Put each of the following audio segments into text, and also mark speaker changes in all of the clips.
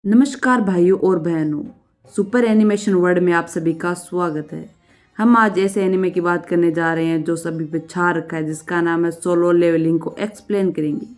Speaker 1: नमस्कार भाइयों और बहनों, सुपर एनिमेशन वर्ल्ड में आप सभी का स्वागत है। हम आज ऐसे एनिमे की बात करने जा रहे हैं जो सभी पे छा रखा है, जिसका नाम है सोलो लेवलिंग को एक्सप्लेन करेंगे।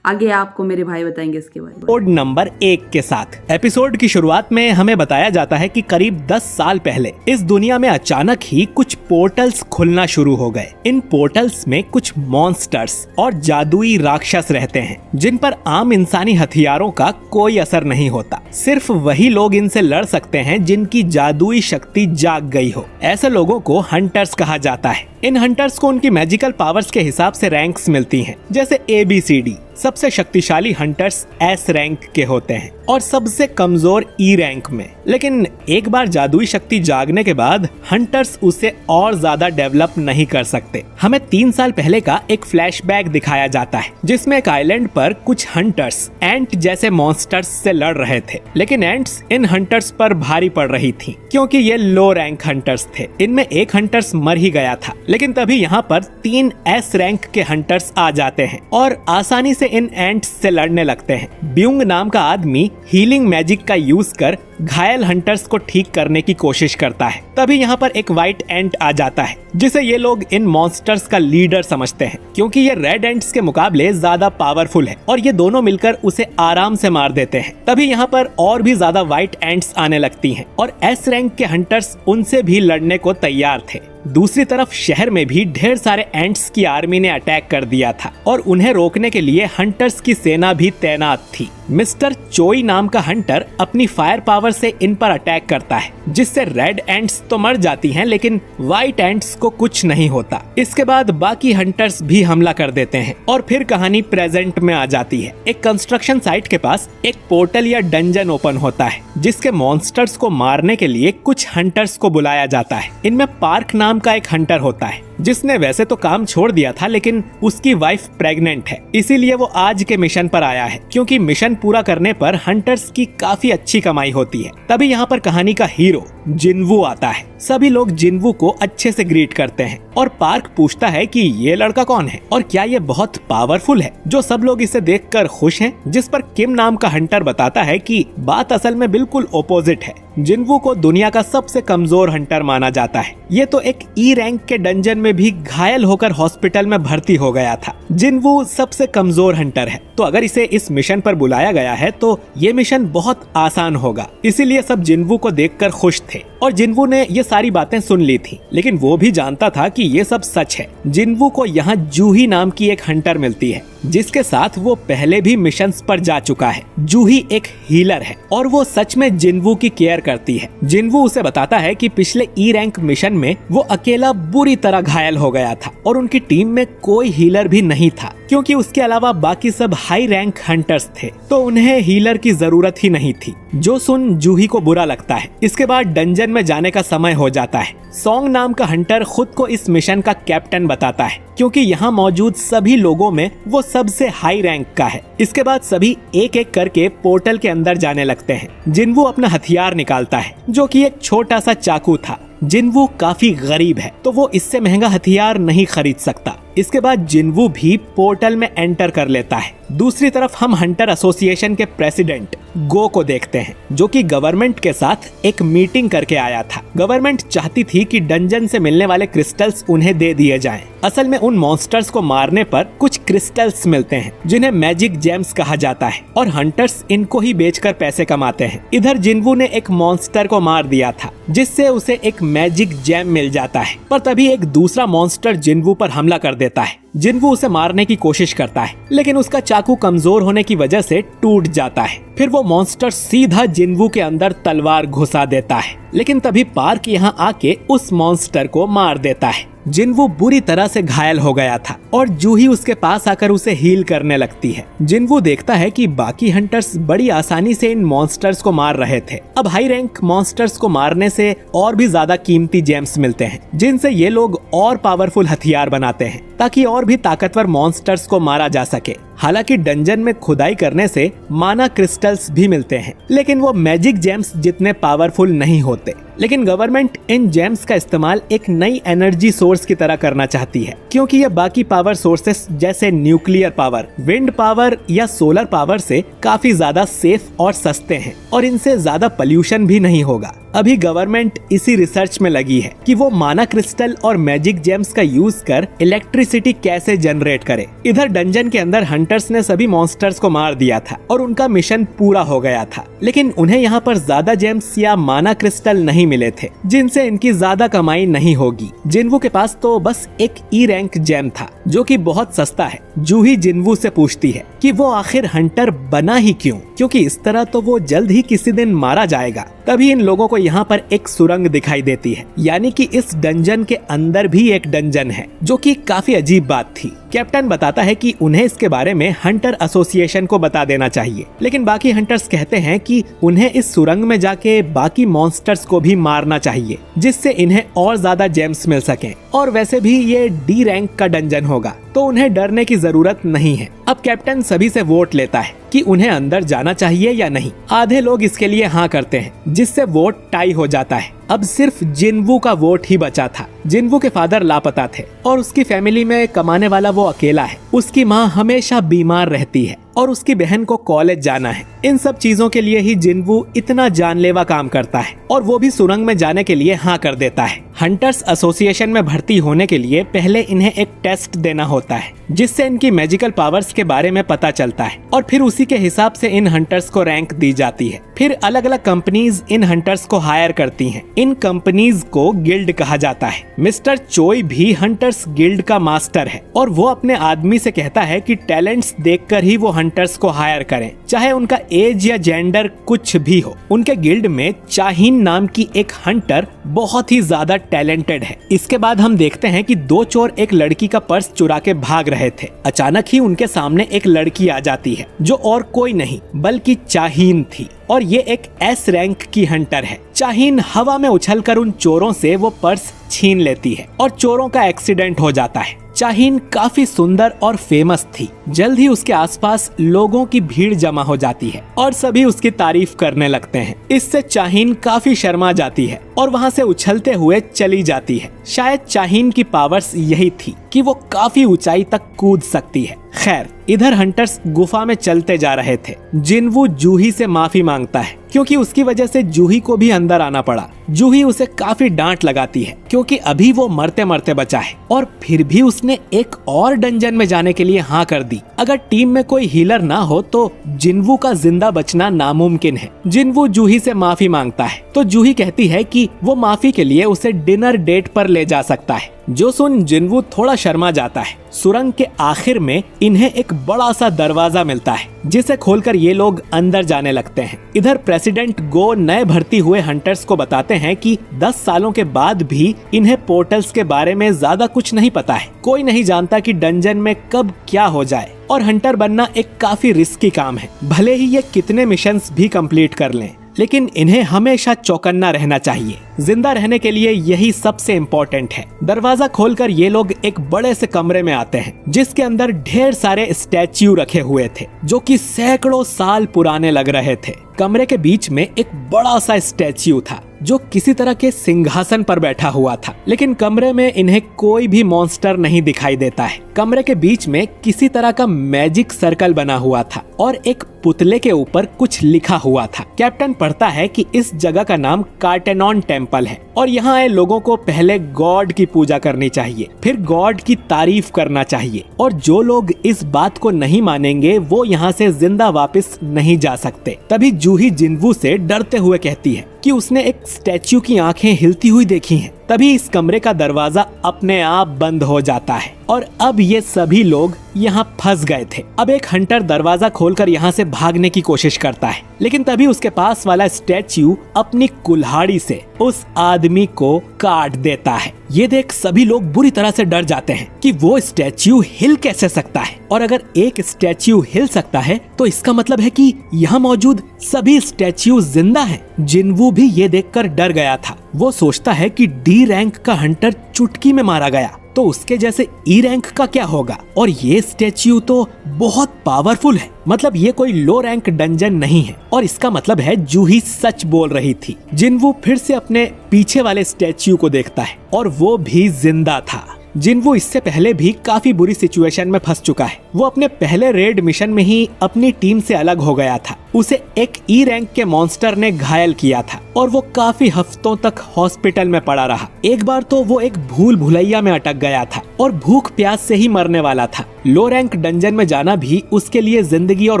Speaker 1: आगे आपको मेरे भाई बताएंगे इसके बारे में।
Speaker 2: एपिसोड नंबर 1 के साथ एपिसोड की शुरुआत में हमें बताया जाता है कि करीब 10 साल पहले इस दुनिया में अचानक ही कुछ पोर्टल्स खुलना शुरू हो गए। इन पोर्टल्स में कुछ मॉन्स्टर्स और जादुई राक्षस रहते हैं जिन पर आम इंसानी हथियारों का कोई असर नहीं होता। सिर्फ वही लोग इनसे लड़ सकते हैं जिनकी जादुई शक्ति जाग गई हो। ऐसे लोगों को हंटर्स कहा जाता है। इन हंटर्स को उनकी मैजिकल पावर्स के हिसाब से रैंक्स मिलती हैं, जैसे ABCD। सबसे शक्तिशाली हंटर्स S रैंक के होते हैं और सबसे कमजोर E रैंक में। लेकिन एक बार जादुई शक्ति जागने के बाद हंटर्स उसे और ज्यादा डेवलप नहीं कर सकते। हमें 3 साल पहले का एक फ्लैशबैक दिखाया जाता है जिसमें एक आइलैंड पर कुछ हंटर्स एंट जैसे मॉन्स्टर्स से लड़ रहे थे। लेकिन एंट्स इन हंटर्स पर भारी पड़ रही थी क्योंकि ये लो रैंक हंटर्स थे। इनमें एक हंटर्स मर ही गया था। लेकिन तभी यहाँ पर 3 S रैंक के हंटर्स आ जाते हैं और आसानी से इन एंट्स से लड़ने लगते हैं। ब्यूंग नाम का आदमी हीलिंग मैजिक का यूज कर घायल हंटर्स को ठीक करने की कोशिश करता है। तभी यहाँ पर एक व्हाइट एंट आ जाता है जिसे ये लोग इन मॉन्स्टर्स का लीडर समझते हैं क्योंकि ये रेड एंट्स के मुकाबले ज्यादा पावरफुल है और ये दोनों मिलकर उसे आराम से मार देते हैं। तभी यहाँ पर और भी ज्यादा व्हाइट एंट्स आने लगती हैं और S रैंक के हंटर्स उनसे भी लड़ने को तैयार थे। दूसरी तरफ शहर में भी ढेर सारे एंट्स की आर्मी ने अटैक कर दिया था और उन्हें रोकने के लिए हंटर्स की सेना भी तैनात थी। मिस्टर चोई नाम का हंटर अपनी फायर पावर से इन पर अटैक करता है जिससे रेड एंट्स तो मर जाती हैं लेकिन व्हाइट एंट्स को कुछ नहीं होता। इसके बाद बाकी हंटर्स भी हमला कर देते हैं और फिर कहानी प्रेजेंट में आ जाती है। एक कंस्ट्रक्शन साइट के पास एक पोर्टल या डंजन ओपन होता है जिसके मॉन्स्टर्स को मारने के लिए कुछ हंटर्स को बुलाया जाता है। इनमें पार्क नाम का एक हंटर होता है जिसने वैसे तो काम छोड़ दिया था लेकिन उसकी वाइफ प्रेग्नेंट है, इसीलिए वो आज के मिशन पर आया है क्योंकि मिशन पूरा करने पर हंटर्स की काफी अच्छी कमाई होती है। तभी यहाँ पर कहानी का हीरो जिनवू आता है। सभी लोग जिनवू को अच्छे से ग्रीट करते हैं और पार्क पूछता है कि ये लड़का कौन है और क्या ये बहुत पावरफुल है, जो सब लोग इसे देखकर खुश हैं। जिस पर किम नाम का हंटर बताता है कि बात असल में बिल्कुल ओपोजिट है। जिनवू को दुनिया का सबसे कमजोर हंटर माना जाता है। ये तो एक E रैंक के डंजन में भी घायल होकर हॉस्पिटल में भर्ती हो गया था। जिनवू सबसे कमजोर हंटर है तो अगर इसे इस मिशन पर बुलाया गया है तो ये मिशन बहुत आसान होगा। इसीलिए सब जिनवू को देखकर खुश थे और जिनवू ने ये सारी बातें सुन ली थी, लेकिन वो भी जानता था कि ये सब सच है। जिनवू को यहाँ जूही नाम की एक हंटर मिलती है जिसके साथ वो पहले भी मिशंस पर जा चुका है। जूही एक हीलर है और वो सच में जिनवू की केयर करती है। जिनवू उसे बताता है कि पिछले E रैंक मिशन में वो अकेला बुरी तरह घायल हो गया था और उनकी टीम में कोई हीलर भी नहीं था क्योंकि उसके अलावा बाकी सब हाई रैंक हंटर्स थे तो उन्हें हीलर की जरूरत ही नहीं थी, जो सुन जूही को बुरा लगता है। इसके बाद डंजन में जाने का समय हो जाता है। सॉन्ग नाम का हंटर खुद को इस मिशन का कैप्टन बताता है क्योंकि यहाँ मौजूद सभी लोगों में वो सबसे हाई रैंक का है। इसके बाद सभी एक एक करके पोर्टल के अंदर जाने लगते हैं। जिनवू अपना हथियार निकालता है जो कि एक छोटा सा चाकू था। जिनवू काफी गरीब है तो वो इससे महंगा हथियार नहीं खरीद सकता। इसके बाद जिनवू भी पोर्टल में एंटर कर लेता है। दूसरी तरफ हम हंटर एसोसिएशन के प्रेसिडेंट गो को देखते हैं जो कि गवर्नमेंट के साथ एक मीटिंग करके आया था। गवर्नमेंट चाहती थी कि डंजन से मिलने वाले क्रिस्टल्स उन्हें दे दिए जाएं। असल में उन मॉन्स्टर्स को मारने पर कुछ क्रिस्टल्स मिलते हैं जिन्हें मैजिक जेम्स कहा जाता है और हंटर्स इनको ही बेचकर पैसे कमाते हैं। इधर जिनवू ने एक मॉन्स्टर को मार दिया था जिससे उसे एक मैजिक जेम मिल जाता है, पर तभी एक दूसरा मॉन्स्टर जिनवू पर हमला कर देता है। जिनवू उसे मारने की कोशिश करता है लेकिन उसका चाकू कमजोर होने की वजह से टूट जाता है। फिर वो मॉन्स्टर सीधा जिनवू के अंदर तलवार घुसा देता है, लेकिन तभी पार्क यहाँ आके उस मॉन्स्टर को मार देता है। जिनवू बुरी तरह से घायल हो गया था और जूही उसके पास आकर उसे हील करने लगती है। जिनवू देखता है कि बाकी हंटर्स बड़ी आसानी से इन मॉन्स्टर्स को मार रहे थे। अब हाई रैंक मॉन्स्टर्स को मारने से और भी ज्यादा कीमती जेम्स मिलते हैं जिनसे ये लोग और पावरफुल हथियार बनाते हैं ताकि और भी ताकतवर मॉन्स्टर्स को मारा जा सके। हालांकि डंजन में खुदाई करने से माना क्रिस्टल्स भी मिलते हैं, लेकिन वो मैजिक जेम्स जितने पावरफुल नहीं होते। लेकिन गवर्नमेंट इन जेम्स का इस्तेमाल एक नई एनर्जी सोर्स की तरह करना चाहती है, क्योंकि ये बाकी पावर सोर्सेस जैसे न्यूक्लियर पावर, विंड पावर या सोलर पावर से काफी ज्यादा सेफ और सस्ते हैं और इनसे ज्यादा पोल्यूशन भी नहीं होगा। अभी गवर्नमेंट इसी रिसर्च में लगी है कि वो माना क्रिस्टल और मैजिक जेम्स का यूज कर इलेक्ट्रिसिटी कैसे जनरेट करे। इधर डंजन के अंदर हंटर्स ने सभी मॉन्स्टर्स को मार दिया था और उनका मिशन पूरा हो गया था, लेकिन उन्हें यहाँ पर ज्यादा जेम्स या माना क्रिस्टल नहीं मिले थे जिनसे इनकी ज्यादा कमाई नहीं होगी। जिन्वू के पास तो बस एक ई रैंक जेम था जो कि बहुत सस्ता है। जूही जिन्वू से पूछती है कि वो आखिर हंटर बना ही क्यों, क्योंकि इस तरह तो वो जल्द ही किसी दिन मारा जाएगा। तभी इन लोगों को यहाँ पर एक सुरंग दिखाई देती है, यानी कि इस डंजन के अंदर भी एक डंजन है, जो कि काफी अजीब बात थी। कैप्टन बताता है कि उन्हें इसके बारे में हंटर एसोसिएशन को बता देना चाहिए, लेकिन बाकी हंटर्स कहते हैं कि उन्हें इस सुरंग में जाके बाकी मॉन्स्टर्स को भी मारना चाहिए, जिससे इन्हें और ज्यादा जेम्स मिल सकें। और वैसे भी ये डी रैंक का डंजन होगा, तो उन्हें डरने की जरूरत नहीं है। अब कैप्टन सभी से वोट लेता है कि उन्हें अंदर जाना चाहिए या नहीं। आधे लोग इसके लिए हाँ करते हैं, जिससे वोट टाई हो जाता है। अब सिर्फ जिन्वू का वोट ही बचा था। जिन्वू के फादर लापता थे और उसकी फैमिली में कमाने वाला वो अकेला है। उसकी माँ हमेशा बीमार रहती है और उसकी बहन को कॉलेज जाना है। इन सब चीजों के लिए ही जिन्वू इतना जानलेवा काम करता है और वो भी सुरंग में जाने के लिए हाँ कर देता है। हंटर्स एसोसिएशन में भर्ती होने के लिए पहले इन्हें एक टेस्ट देना होता है, जिससे इनकी मैजिकल पावर्स के बारे में पता चलता है और फिर उसी के हिसाब से इन हंटर्स को रैंक दी जाती है। फिर अलग अलग कंपनीज इन हंटर्स को हायर करती हैं। इन कंपनीज को गिल्ड कहा जाता है। मिस्टर चोई भी हंटर्स गिल्ड का मास्टर है और वो अपने आदमी से कहता है कि टैलेंट्स देखकर ही वो हंटर्स को हायर करें, चाहे उनका एज या जेंडर कुछ भी हो। उनके गिल्ड में चाहीन नाम की एक हंटर बहुत ही ज्यादा टैलेंटेड है। इसके बाद हम देखते हैं कि दो चोर एक लड़की का पर्स चुरा के भाग रहे थे। अचानक ही उनके सामने एक लड़की आ जाती है, जो और कोई नहीं बल्कि चाहीन थी और ये एक एस रैंक की हंटर है। चाहीन हवा में उछलकर उन चोरों से वो पर्स छीन लेती है और चोरों का एक्सीडेंट हो जाता है। चाहीन काफी सुंदर और फेमस थी। जल्द ही उसके आसपास लोगों की भीड़ जमा हो जाती है और सभी उसकी तारीफ करने लगते हैं। इससे चाहीन काफी शर्मा जाती है और वहाँ से उछलते हुए चली जाती है। शायद चाहीन की पावर्स यही थी कि वो काफी ऊंचाई तक कूद सकती है। खैर, इधर हंटर्स गुफा में चलते जा रहे थे। जिन्वू जूही से माफी मांगता है क्योंकि उसकी वजह से जूही को भी अंदर आना पड़ा। जूही उसे काफी डांट लगाती है क्योंकि अभी वो मरते मरते बचा है और फिर भी उसने एक और डंजन में जाने के लिए हाँ कर दी। अगर टीम में कोई हीलर ना हो तो जिन्वू का जिंदा बचना नामुमकिन है। जिन्वू जूही से माफी मांगता है तो जूही कहती है कि वो माफी के लिए उसे डिनर डेट पर ले जा सकता है, जो सुन जिन्वू थोड़ा शर्मा जाता है। सुरंग के आखिर में इन्हें एक बड़ा सा दरवाजा मिलता है, जिसे खोलकर ये लोग अंदर जाने लगते हैं। इधर प्रेसिडेंट गो नए भर्ती हुए हंटर्स को बताते हैं कि 10 सालों के बाद भी इन्हें पोर्टल्स के बारे में ज्यादा कुछ नहीं पता है। कोई नहीं जानता कि डंजन में कब क्या हो जाए और हंटर बनना एक काफी रिस्की काम है। भले ही ये कितने मिशंस भी कंप्लीट कर लें, लेकिन इन्हें हमेशा चौकन्ना रहना चाहिए। जिंदा रहने के लिए यही सबसे इम्पोर्टेंट है। दरवाजा खोलकर ये लोग एक बड़े से कमरे में आते हैं, जिसके अंदर ढेर सारे स्टैच्यू रखे हुए थे, जो कि सैकड़ों साल पुराने लग रहे थे। कमरे के बीच में एक बड़ा सा स्टैच्यू था, जो किसी तरह के सिंहासन पर बैठा हुआ था, लेकिन कमरे में इन्हें कोई भी मॉन्स्टर नहीं दिखाई देता है। कमरे के बीच में किसी तरह का मैजिक सर्कल बना हुआ था और एक पुतले के ऊपर कुछ लिखा हुआ था। कैप्टन पढ़ता है कि इस जगह का नाम कार्टेनॉन टेम्पल है और यहाँ आए लोगों को पहले गॉड की पूजा करनी चाहिए, फिर गॉड की तारीफ करना चाहिए और जो लोग इस बात को नहीं मानेंगे वो यहाँ से जिंदा वापस नहीं जा सकते। तभी जूही जिन्वू से डरते हुए कहती है कि उसने एक स्टैच्यू की आंखें हिलती हुई देखी हैं। तभी इस कमरे का दरवाजा अपने आप बंद हो जाता है और अब ये सभी लोग यहाँ फंस गए थे। अब एक हंटर दरवाजा खोलकर यहाँ से भागने की कोशिश करता है, लेकिन तभी उसके पास वाला स्टैच्यू अपनी कुल्हाड़ी से उस आदमी को काट देता है। ये देख सभी लोग बुरी तरह से डर जाते हैं कि वो स्टैच्यू हिल कैसे सकता है, और अगर एक स्टैच्यू हिल सकता है तो इसका मतलब है कि यहाँ मौजूद सभी स्टैच्यू जिंदा हैं। जिन्वू भी ये देखकर डर गया था। वो सोचता है कि डी रैंक का हंटर चुटकी में मारा गया। तो उसके जैसे ई रैंक का क्या होगा? और ये स्टैच्यू तो बहुत पावरफुल है, मतलब ये कोई लो रैंक डंजन नहीं है। और इसका मतलब है जूही सच बोल रही थी। जिनवू फिर से अपने पीछे वाले स्टैच्यू को देखता है और वो भी जिंदा था। जिनवू इससे पहले भी काफी बुरी सिचुएशन में फंस चुका है। वो अपने पहले रेड मिशन में ही अपनी टीम से अलग हो गया था। उसे एक ई रैंक के मॉन्स्टर ने घायल किया था और वो काफी हफ्तों तक हॉस्पिटल में पड़ा रहा। एक बार तो वो एक भूल भुलैया में अटक गया था और भूख प्यास से ही मरने वाला था। लो रैंक डंजन में जाना भी उसके लिए जिंदगी और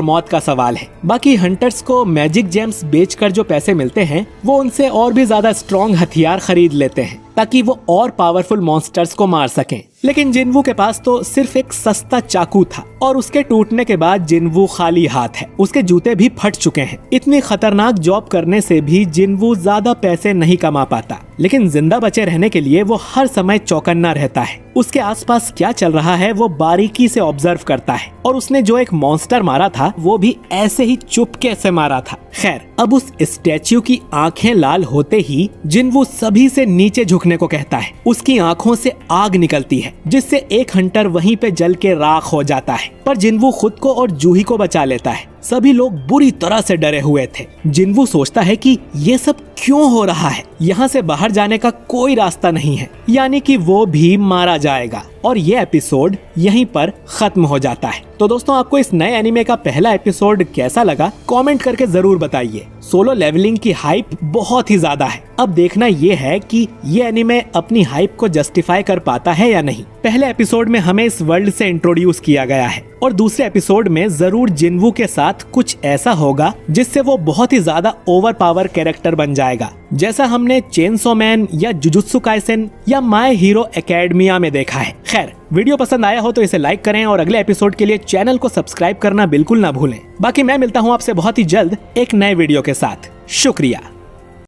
Speaker 2: मौत का सवाल है। बाकी हंटर्स को मैजिक जेम्स बेचकर जो पैसे मिलते हैं वो उनसे और भी ज्यादा स्ट्रॉन्ग हथियार खरीद लेते हैं ताकि वो और पावरफुल मॉन्स्टर्स को मार सकें। लेकिन जिनवू के पास तो सिर्फ एक सस्ता चाकू था और उसके टूटने के बाद जिनवू खाली हाथ है। उसके जूते भी फट चुके हैं। इतनी खतरनाक जॉब करने से भी जिनवू ज्यादा पैसे नहीं कमा पाता, लेकिन जिंदा बचे रहने के लिए वो हर समय चौकन्ना रहता है। उसके आसपास क्या चल रहा है वो बारीकी से ऑब्जर्व करता है और उसने जो एक मॉन्स्टर मारा था वो भी ऐसे ही चुपके से मारा था। खैर, अब उस स्टैच्यू की आंखें लाल होते ही जिनवू सभी से नीचे झुकने को कहता है। उसकी आंखों से आग निकलती है जिससे एक हंटर वहीं पे जल के राख हो जाता है, पर जिनवू खुद को और जूही को बचा लेता है। सभी लोग बुरी तरह से डरे हुए थे। जिनवू सोचता है कि ये सब क्यों हो रहा है, यहाँ से बाहर जाने का कोई रास्ता नहीं है, यानी कि वो भी मारा जाएगा। और ये एपिसोड यहीं पर खत्म हो जाता है। तो दोस्तों, आपको इस नए एनिमे का पहला एपिसोड कैसा लगा कमेंट करके जरूर बताइए। सोलो लेवलिंग की हाइप बहुत ही ज्यादा है। अब देखना ये है कि ये एनिमे अपनी हाइप को जस्टिफाई कर पाता है या नहीं। पहले एपिसोड में हमें इस वर्ल्ड से इंट्रोड्यूस किया गया है और दूसरे एपिसोड में जरूर जिनवू के साथ कुछ ऐसा होगा जिससे वो बहुत ही ज्यादा ओवर पावर कैरेक्टर बन जाएगा, जैसा हमने चेनसो मैन या जुजुत्सु काइसेन या माय हीरो एकेडमिया में देखा है। खैर, वीडियो पसंद आया हो तो इसे लाइक करें और अगले एपिसोड के लिए चैनल को सब्सक्राइब करना बिल्कुल ना भूलें। बाकी मैं मिलता हूँ आपसे बहुत ही जल्द एक नए वीडियो के साथ। शुक्रिया।